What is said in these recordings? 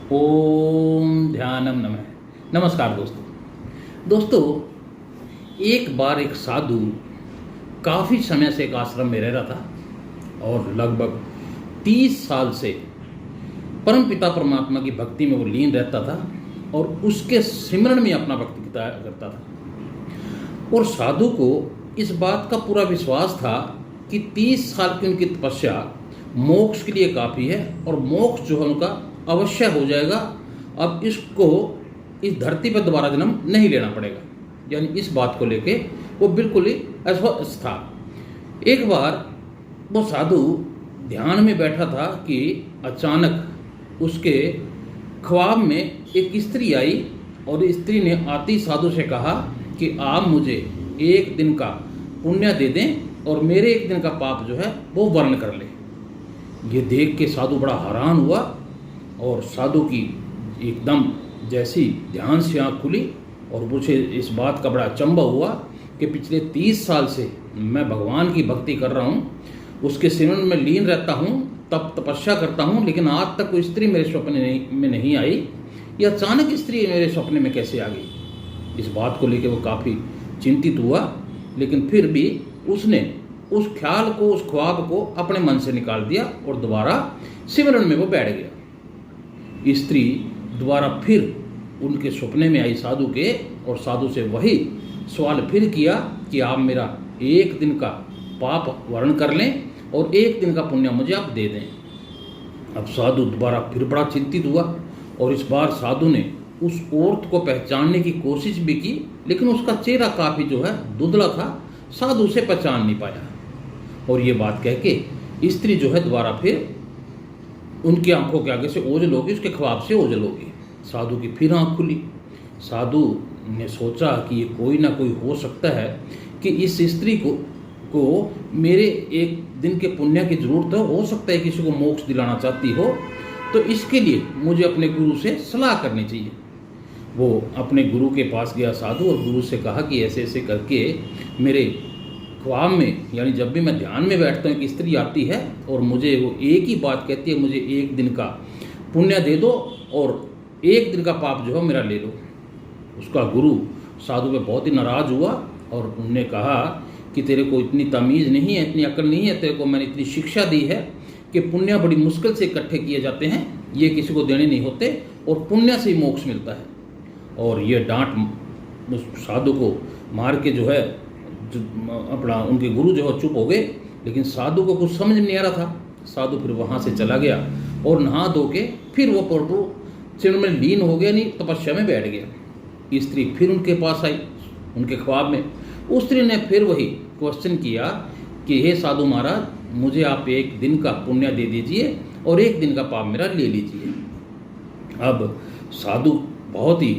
ओम ध्यानम नमः। नमस्कार दोस्तों, एक बार एक साधु काफ़ी समय से एक आश्रम में रह रहा था और लगभग 30 साल से परमपिता परमात्मा की भक्ति में वो लीन रहता था और उसके सिमरन में अपना वक्त बिताया करता था। और साधु को इस बात का पूरा विश्वास था कि 30 साल की उनकी तपस्या मोक्ष के लिए काफ़ी है और मोक्ष जो है उनका अवश्य हो जाएगा। अब इसको इस धरती पर दोबारा जन्म नहीं लेना पड़ेगा, यानी इस बात को लेके वो बिल्कुल ही अस्वस्थ था। एक बार वो साधु ध्यान में बैठा था कि अचानक उसके ख्वाब में एक स्त्री आई और स्त्री ने आती साधु से कहा कि आप मुझे एक दिन का पुण्य दे दें और मेरे एक दिन का पाप जो है वो वर्ण कर ले। ये देख के साधु बड़ा हैरान हुआ और साधु की एकदम जैसी ध्यान से आँख खुली और मुझे इस बात का बड़ा अचंभा हुआ कि पिछले 30 साल से मैं भगवान की भक्ति कर रहा हूँ, उसके सिमरन में लीन रहता हूँ, तब तपस्या करता हूँ, लेकिन आज तक कोई स्त्री मेरे स्वप्न में नहीं आई। यह अचानक स्त्री मेरे स्वप्न में कैसे आ गई। इस बात को लेकर वो काफ़ी चिंतित हुआ, लेकिन फिर भी उसने उस ख्याल को, उस ख्वाब को अपने मन से निकाल दिया और दोबारा सिमरन में वो बैठ गया। स्त्री दोबारा फिर उनके सपने में आई साधु के और साधु से वही सवाल फिर किया कि आप मेरा एक दिन का पाप वर्ण कर लें और एक दिन का पुण्य मुझे आप दे दें। अब साधु दोबारा फिर बड़ा चिंतित हुआ और इस बार साधु ने उस औरत को पहचानने की कोशिश भी की, लेकिन उसका चेहरा काफ़ी जो है धुंधला था, साधु उसे पहचान नहीं पाया। और ये बात कह के स्त्री जो है दोबारा फिर उनकी आंखों के आगे से ओझल होगी, उसके ख्वाब से ओझल होगी। साधु की फिर आंख खुली। साधु ने सोचा कि ये कोई ना कोई हो सकता है कि इस स्त्री को मेरे एक दिन के पुण्य की जरूरत हो सकता है किसी को मोक्ष दिलाना चाहती हो, तो इसके लिए मुझे अपने गुरु से सलाह करनी चाहिए। वो अपने गुरु के पास गया साधु और गुरु से कहा कि ऐसे ऐसे करके मेरे ख्वाब में, यानी जब भी मैं ध्यान में बैठता हूँ, एक स्त्री आती है और मुझे वो एक ही बात कहती है, मुझे एक दिन का पुण्य दे दो और एक दिन का पाप जो है मेरा ले लो। उसका गुरु साधु पे बहुत ही नाराज़ हुआ और उन्होंने कहा कि तेरे को इतनी तमीज़ नहीं है, इतनी अक्ल नहीं है, तेरे को मैंने इतनी शिक्षा दी है कि पुण्य बड़ी मुश्किल से इकट्ठे किए जाते हैं, ये किसी को देने नहीं होते और पुण्य से ही मोक्ष मिलता है। और ये डांट उस साधु को मार के जो है अपना उनके गुरु जो है चुप हो गए, लेकिन साधु को कुछ समझ नहीं आ रहा था। साधु फिर वहाँ से चला गया और नहा धो के फिर वो प्रभु सिमरन में लीन हो गया, नहीं तपस्या में बैठ गया। स्त्री फिर उनके पास आई उनके ख्वाब में। उस स्त्री ने फिर वही क्वेश्चन किया कि हे साधु महाराज, मुझे आप एक दिन का पुण्य दे दीजिए और एक दिन का पाप मेरा ले लीजिए। अब साधु बहुत ही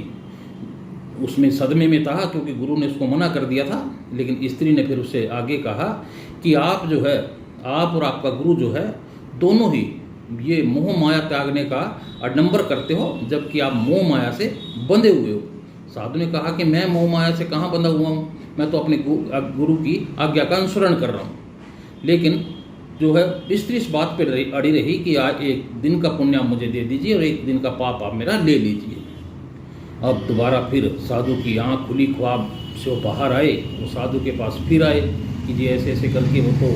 उसमें सदमे में था क्योंकि गुरु ने उसको मना कर दिया था, लेकिन स्त्री ने फिर उससे आगे कहा कि आप जो है, आप और आपका गुरु जो है, दोनों ही ये मोह माया त्यागने का आडंबर करते हो, जबकि आप मोह माया से बंधे हुए हो। साधु ने कहा कि मैं मोह माया से कहाँ बंधा हुआ हूँ, मैं तो अपने गुरु की आज्ञा का अनुसरण कर रहा हूँ। लेकिन जो है स्त्री इस बात पर अड़ी रही कि आज एक दिन का पुण्य मुझे दे दीजिए और एक दिन का पाप आप मेरा ले लीजिए। अब दोबारा फिर साधु की आँख खुली, ख्वाब से वो बाहर आए, वो साधु के पास फिर आए कि जी ऐसे ऐसे करके वो तो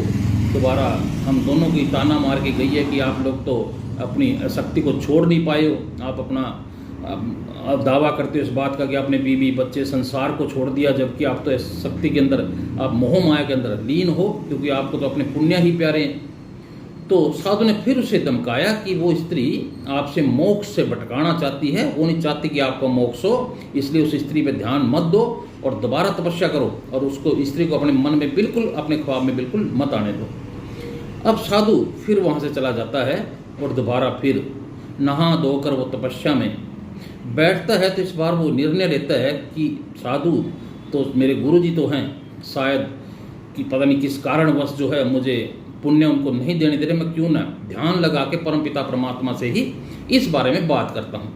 दोबारा हम दोनों की ताना मार के गई है कि आप लोग तो अपनी शक्ति को छोड़ नहीं पाए हो, आप अपना आप दावा करते हो इस बात का कि आपने बीवी बच्चे संसार को छोड़ दिया, जबकि आप तो इस शक्ति के अंदर, आप मोह माया के अंदर लीन हो, क्योंकि आपको तो अपने पुण्य ही प्यारे हैं। तो साधु ने फिर उसे धमकाया कि वो स्त्री आपसे मोक्ष से भटकाना चाहती है, वो नहीं चाहती कि आपको मोक्ष हो, इसलिए उस स्त्री पे ध्यान मत दो और दोबारा तपस्या करो और उसको, स्त्री को अपने मन में बिल्कुल, अपने ख्वाब में बिल्कुल मत आने दो। अब साधु फिर वहाँ से चला जाता है और दोबारा फिर नहा धोकर वो तपस्या में बैठता है। तो इस बार वो निर्णय लेता है कि साधु तो मेरे गुरुजी तो हैं, शायद कि पता नहीं किस कारणवश जो है मुझे पुण्य उनको नहीं देने दे रहे, मैं क्यों ना ध्यान लगा के परमपिता परमात्मा से ही इस बारे में बात करता हूँ।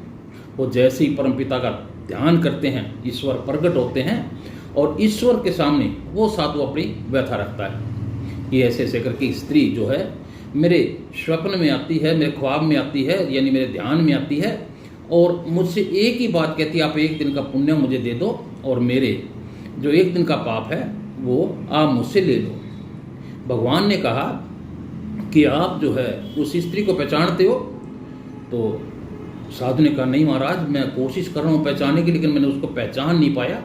वो जैसे ही परमपिता का ध्यान करते हैं, ईश्वर प्रकट होते हैं और ईश्वर के सामने वो साधु अपनी व्यथा रखता है कि ऐसे ऐसे करके स्त्री जो है मेरे स्वप्न में आती है, मेरे ख्वाब में आती है, यानी मेरे ध्यान में आती है और मुझसे एक ही बात कहती, आप एक दिन का पुण्य मुझे दे दो और मेरे जो एक दिन का पाप है वो आप मुझसे ले लो। भगवान ने कहा कि आप जो है उस स्त्री को पहचानते हो? तो साधु ने कहा नहीं महाराज, मैं कोशिश कर रहा हूँ पहचानने की, लेकिन मैंने उसको पहचान नहीं पाया।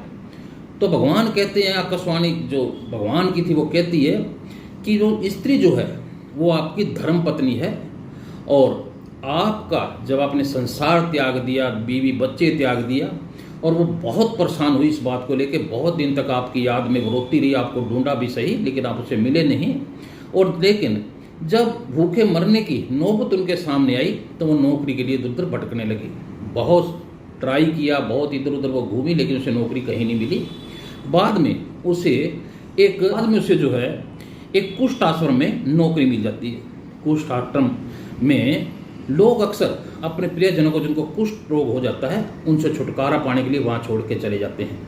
तो भगवान कहते हैं, आकाशवाणी जो भगवान की थी वो कहती है कि जो स्त्री जो है वो आपकी धर्म पत्नी है, और आपका जब आपने संसार त्याग दिया, बीवी बच्चे त्याग दिया, और वो बहुत परेशान हुई इस बात को लेके, बहुत दिन तक आपकी याद में वो रोती रही, आपको ढूंढा भी सही लेकिन आप उसे मिले नहीं। और लेकिन जब भूखे मरने की नौबत उनके सामने आई तो वो नौकरी के लिए इधर उधर भटकने लगी। बहुत ट्राई किया, बहुत इधर उधर वो घूमी, लेकिन उसे नौकरी कहीं नहीं मिली। बाद में उसे जो है एक कुष्ठ आश्रम में नौकरी मिल जाती है। कुष्ठ आश्रम में लोग अक्सर अपने प्रियजनों को जिनको कुष्ठ रोग हो जाता है उनसे छुटकारा पाने के लिए वहाँ छोड़ के चले जाते हैं,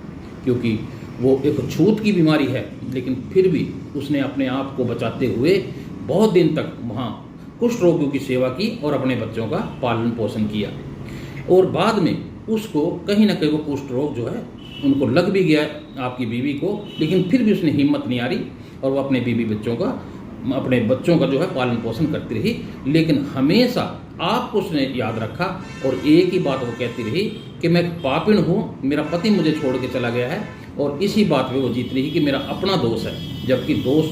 क्योंकि वो एक छूत की बीमारी है, लेकिन फिर भी उसने अपने आप को बचाते हुए बहुत दिन तक वहाँ कुष्ठ रोगियों की सेवा की और अपने बच्चों का पालन पोषण किया। और बाद में उसको कहीं ना कहीं वो कुष्ठ रोग जो है उनको लग भी गया आपकी बीवी को, लेकिन फिर भी उसने हिम्मत नहीं हारी और वो अपने बच्चों का जो है पालन पोषण करती रही। लेकिन हमेशा आपको उसने याद रखा और एक ही बात वो कहती रही कि मैं पापिण हूँ, मेरा पति मुझे छोड़ के चला गया है, और इसी बात पे वो जीत रही कि मेरा अपना दोष है, जबकि दोष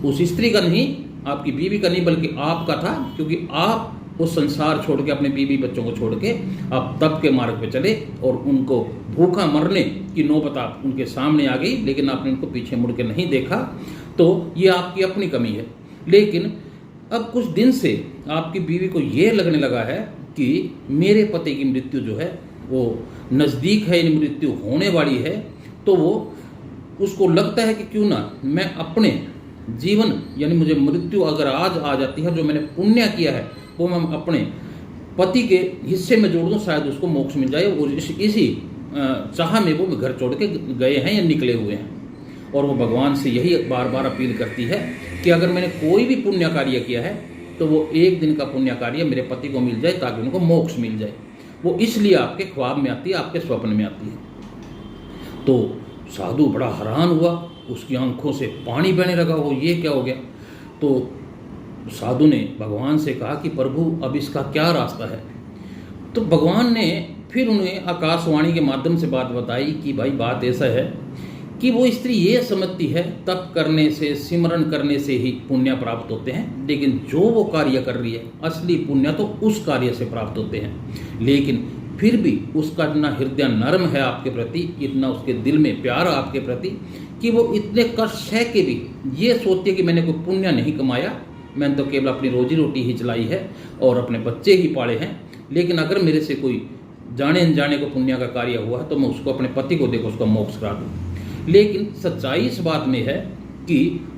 उस स्त्री का नहीं, आपकी बीवी का नहीं, बल्कि आपका था, क्योंकि आप वो संसार छोड़ के अपने बीवी बच्चों को छोड़ के आप तप के मार्ग पे चले और उनको भूखा मरने की नौबत आप उनके सामने आ गई, लेकिन आपने उनको पीछे मुड़ के नहीं देखा। तो ये आपकी अपनी कमी है। लेकिन अब कुछ दिन से आपकी बीवी को ये लगने लगा है कि मेरे पति की मृत्यु जो है वो नज़दीक है, मृत्यु होने वाली है, तो वो उसको लगता है कि क्यों ना मैं अपने जीवन, यानी मुझे मृत्यु अगर आज आ जाती है, जो मैंने पुण्य किया है वो मैं अपने पति के हिस्से में जोड़ दूँ, शायद उसको मोक्ष मिल जाए। और इसी चाह में वो घर छोड़ के गए हैं या निकले हुए हैं। और वो भगवान से यही बार बार अपील करती है कि अगर मैंने कोई भी पुण्य कार्य किया है तो वो एक दिन का पुण्य कार्य मेरे पति को मिल जाए ताकि उनको मोक्ष मिल जाए। वो इसलिए आपके ख्वाब में आती है, आपके स्वप्न में आती है। तो साधु बड़ा हैरान हुआ, उसकी आंखों से पानी बहने लगा, वो ये क्या हो गया। तो साधु ने भगवान से कहा कि प्रभु अब इसका क्या रास्ता है। तो भगवान ने फिर उन्हें आकाशवाणी के माध्यम से बात बताई कि भाई बात ऐसा है कि वो स्त्री ये समझती है तप करने से, सिमरन करने से ही पुण्य प्राप्त होते हैं, लेकिन जो वो कार्य कर रही है असली पुण्य तो उस कार्य से प्राप्त होते हैं। लेकिन फिर भी उसका इतना हृदय नरम है आपके प्रति, इतना उसके दिल में प्यार आपके प्रति कि वो इतने कष्ट सह के भी ये सोचती है कि मैंने कोई पुण्य नहीं कमाया, मैंने तो केवल अपनी रोजी रोटी ही चलाई है और अपने बच्चे ही पाले हैं, लेकिन अगर मेरे से कोई जाने अनजाने को पुण्य का कार्य हुआ है तो मैं उसको अपने पति को देकर उसका मोक्ष करा दूँ। लेकिन सच्चाई इस बात में है कि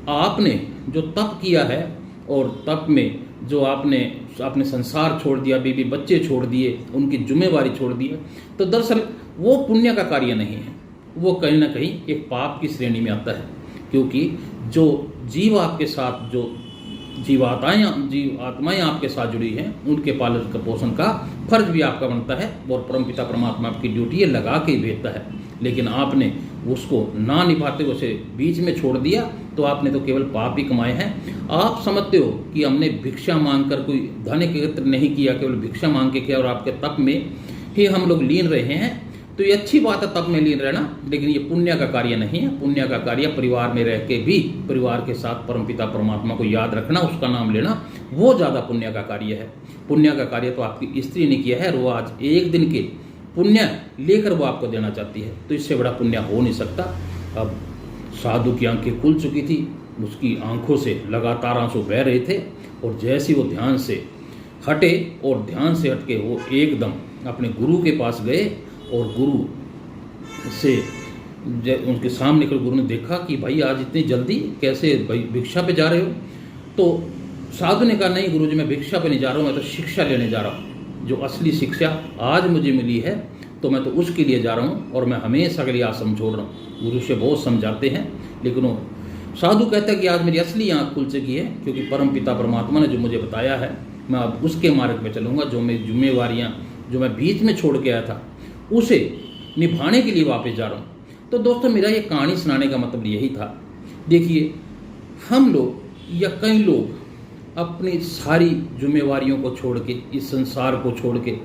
आपने जो तप किया है और तप में जो आपने संसार छोड़ दिया, बीवी बच्चे छोड़ दिए, उनकी जिम्मेवारी छोड़ दी है, तो दरअसल वो पुण्य का कार्य नहीं है, वो कहीं ना कहीं एक पाप की श्रेणी में आता है। क्योंकि जो जीव आपके साथ, जो जीव आत्माएं आपके साथ जुड़ी हैं, उनके पालन का पोषण का फर्ज भी आपका बनता है और परमपिता परमात्मा आपकी ड्यूटी ये लगा के ही भेजता है। लेकिन आपने उसको ना निभाते हुए उसे बीच में छोड़ दिया तो आपने तो केवल पाप ही कमाए हैं। आप समझते हो कि हमने भिक्षा मांगकर कोई धन एकत्र नहीं किया, केवल भिक्षा मांग के किया और आपके तप में ही हम लोग लीन रहे हैं, तो ये अच्छी बात है तप में लीन रहना, लेकिन ये पुण्य का कार्य नहीं है। पुण्य का कार्य परिवार में रह के भी परिवार के साथ परमपिता परमात्मा को याद रखना, उसका नाम लेना, वो ज़्यादा पुण्य का कार्य है। पुण्य का कार्य तो आपकी स्त्री ने किया है और वो आज एक दिन के पुण्य लेकर वो आपको देना चाहती है, तो इससे बड़ा पुण्य हो नहीं सकता। अब साधु की आंखें खुल चुकी थी, उसकी आंखों से लगातार आंसू बह रहे थे और जैसे वो ध्यान से हटे और ध्यान से हट के वो एकदम अपने गुरु के पास गए और गुरु से उनके सामने कर गुरु ने देखा कि भाई आज इतनी जल्दी कैसे भाई भिक्षा पे जा रहे हो। तो साधु ने कहा नहीं गुरुजी, मैं भिक्षा पे नहीं जा रहा हूँ, मैं तो शिक्षा लेने जा रहा हूँ। जो असली शिक्षा आज मुझे मिली है तो मैं तो उसके लिए जा रहा हूँ और मैं हमेशा के लिए आश्रम छोड़ रहा हूँ। गुरु से बहुत समझाते हैं, लेकिन वो साधु कहता है कि आज मेरी असली आँख खुल चुकी है, क्योंकि परम पिता परमात्मा ने जो मुझे बताया है मैं अब उसके मार्ग पे चलूँगा। जो मेरी जिम्मेवारियाँ जो मैं बीच में छोड़ के आया था उसे निभाने के लिए वापस जा रहा हूँ। तो दोस्तों मेरा ये कहानी सुनाने का मतलब यही था। देखिए, हम लोग या कई लोग अपनी सारी जिम्मेवारियों को छोड़ के, इस संसार को छोड़ के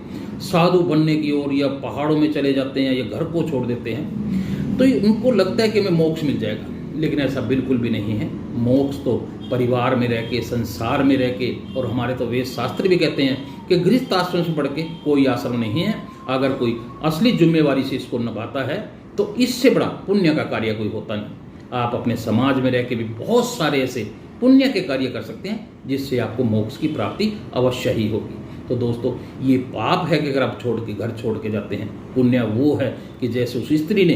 साधु बनने की ओर या पहाड़ों में चले जाते हैं या घर को छोड़ देते हैं। तो उनको लगता है कि हमें मोक्ष मिल जाएगा, लेकिन ऐसा बिल्कुल भी नहीं है। मोक्ष तो परिवार में रह के, संसार में रह के, और हमारे तो वेद शास्त्र भी कहते हैं कि गृहस्थ आश्रम से बढ़ के कोई आश्रम नहीं है। अगर कोई असली जिम्मेवारी से इसको निभाता है तो इससे बड़ा पुण्य का कार्य कोई होता नहीं। आप अपने समाज में रह के भी बहुत सारे ऐसे पुण्य के कार्य कर सकते हैं जिससे आपको मोक्ष की प्राप्ति अवश्य ही होगी। तो दोस्तों, ये पाप है कि अगर आप घर छोड़ के जाते हैं। पुण्य वो है कि जैसे उस स्त्री ने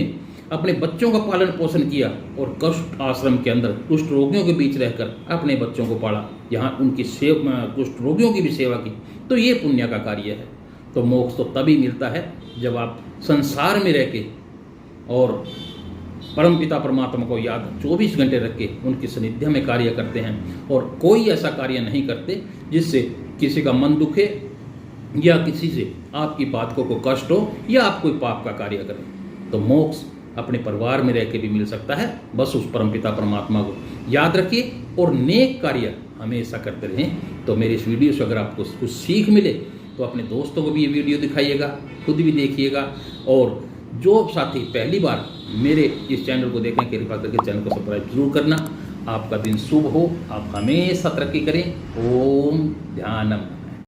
अपने बच्चों का पालन पोषण किया और कष्ट आश्रम के अंदर कुष्ठ रोगियों के बीच रहकर अपने बच्चों को पाला, यहाँ उनकी कुष्ठ रोगियों की भी सेवा की, तो ये पुण्य का कार्य है। तो मोक्ष तो तभी मिलता है जब आप संसार में रह के और परमपिता परमात्मा को याद 24 घंटे रख के उनकी सानिध्य में कार्य करते हैं, और कोई ऐसा कार्य नहीं करते जिससे किसी का मन दुखे या किसी से आपकी बात को कष्ट हो या आप कोई पाप का कार्य करें। तो मोक्ष अपने परिवार में रह के भी मिल सकता है। बस उस परमपिता परमात्मा को याद रखिए और नेक कार्य हमेशा करते रहें। तो मेरे इस वीडियो से अगर आपको कुछ सीख मिले तो अपने दोस्तों को भी ये वीडियो दिखाइएगा, खुद भी देखिएगा, और जो साथी पहली बार मेरे इस चैनल को देखें कृपा करके चैनल को सब्सक्राइब जरूर करना। आपका दिन शुभ हो, आप हमेशा तरक्की करें। ओम ध्यानम।